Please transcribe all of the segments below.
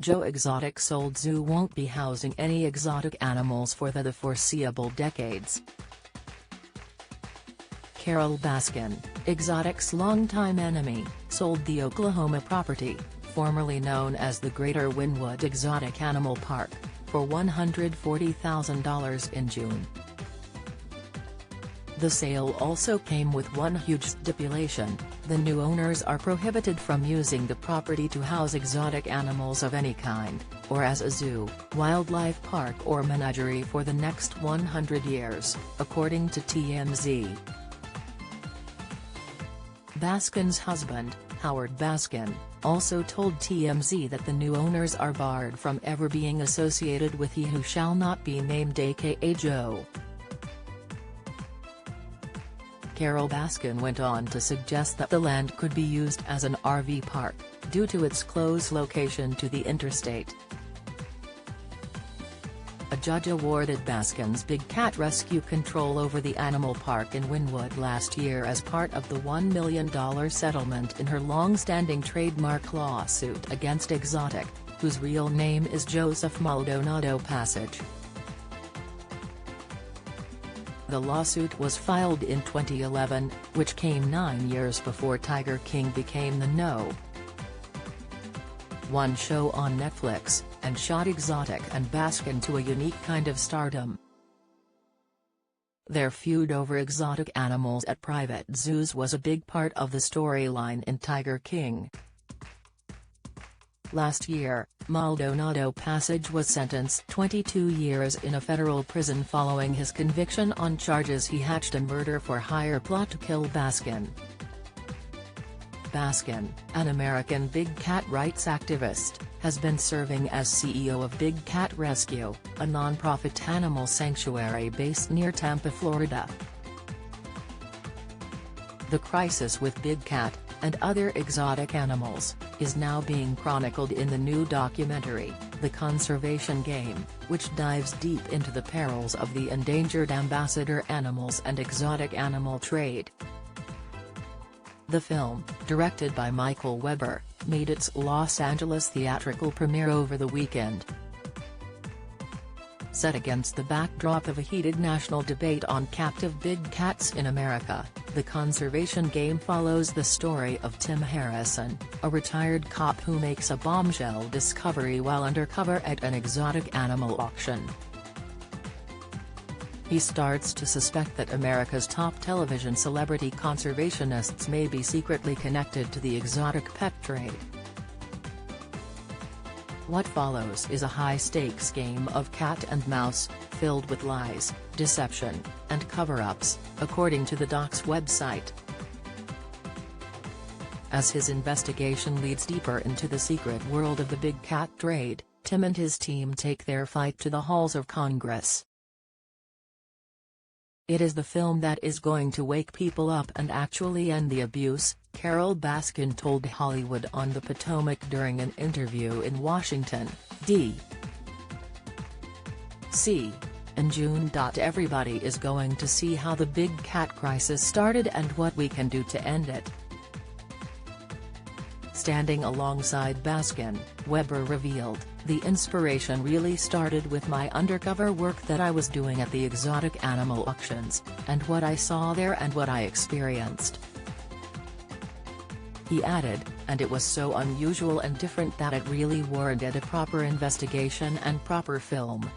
Joe Exotic sold zoo won't be housing any exotic animals for the foreseeable decades. Carole Baskin, Exotic's longtime enemy, sold the Oklahoma property, formerly known as the Greater Wynwood Exotic Animal Park, for $140,000 in June. The sale also came with one huge stipulation: the new owners are prohibited from using the property to house exotic animals of any kind, or as a zoo, wildlife park or menagerie for the next 100 years, according to TMZ. Baskin's husband, Howard Baskin, also told TMZ that the new owners are barred from ever being associated with he who shall not be named, aka Joe. Carole Baskin went on to suggest that the land could be used as an RV park, due to its close location to the interstate. A judge awarded Baskin's big cat rescue control over the animal park in Wynwood last year as part of the $1 million settlement in her long-standing trademark lawsuit against Exotic, whose real name is Joseph Maldonado Passage. The lawsuit was filed in 2011, which came 9 years before Tiger King became the No. 1 show on Netflix, and shot Exotic and Baskin to a unique kind of stardom. Their feud over exotic animals at private zoos was a big part of the storyline in Tiger King. Last year, Maldonado Passage was sentenced 22 years in a federal prison following his conviction on charges he hatched a murder-for-hire plot to kill Baskin. Baskin, an American big cat rights activist, has been serving as CEO of Big Cat Rescue, a nonprofit animal sanctuary based near Tampa, Florida. The crisis with Big Cat, and other exotic animals, is now being chronicled in the new documentary, The Conservation Game, which dives deep into the perils of the endangered ambassador animals and exotic animal trade. The film, directed by Michael Weber, made its Los Angeles theatrical premiere over the weekend. Set against the backdrop of a heated national debate on captive big cats in America, The Conservation Game follows the story of Tim Harrison, a retired cop who makes a bombshell discovery while undercover at an exotic animal auction. He starts to suspect that America's top television celebrity conservationists may be secretly connected to the exotic pet trade. What follows is a high-stakes game of cat and mouse, filled with lies, deception, and cover-ups, according to the doc's website. As his investigation leads deeper into the secret world of the big cat trade, Tim and his team take their fight to the halls of Congress. It is the film that is going to wake people up and actually end the abuse, Carole Baskin told Hollywood on the Potomac during an interview in Washington, D.C. in June. Everybody is going to see how the big cat crisis started and what we can do to end it. Standing alongside Baskin, Weber revealed, "The inspiration really started with my undercover work that I was doing at the exotic animal auctions, and what I saw there and what I experienced." He added, "And it was so unusual and different that it really warranted a proper investigation and proper film.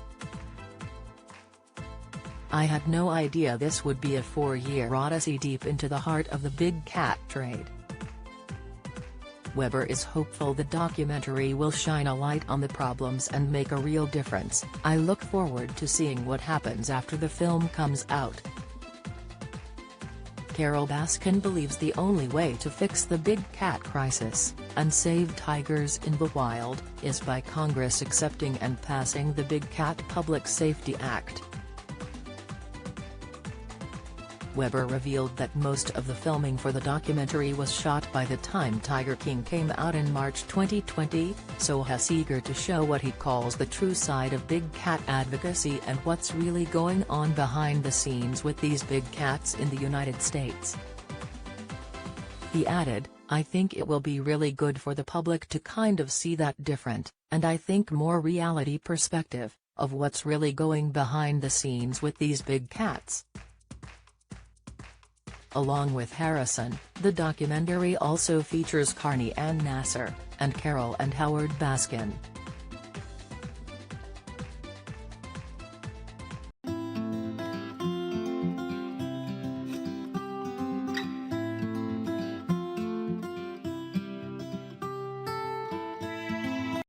I had no idea this would be a 4-year odyssey deep into the heart of the big cat trade." Weber is hopeful the documentary will shine a light on the problems and make a real difference. "I look forward to seeing what happens after the film comes out." Carole Baskin believes the only way to fix the big cat crisis, and save tigers in the wild, is by Congress accepting and passing the Big Cat Public Safety Act. Weber revealed that most of the filming for the documentary was shot by the time Tiger King came out in March 2020, so he's eager to show what he calls the true side of big cat advocacy and what's really going on behind the scenes with these big cats in the United States. He added, "I think it will be really good for the public to kind of see that different, and I think more reality perspective, of what's really going behind the scenes with these big cats. Along with Harrison, the documentary also features Carney Ann Nasser, and Carole and Howard Baskin.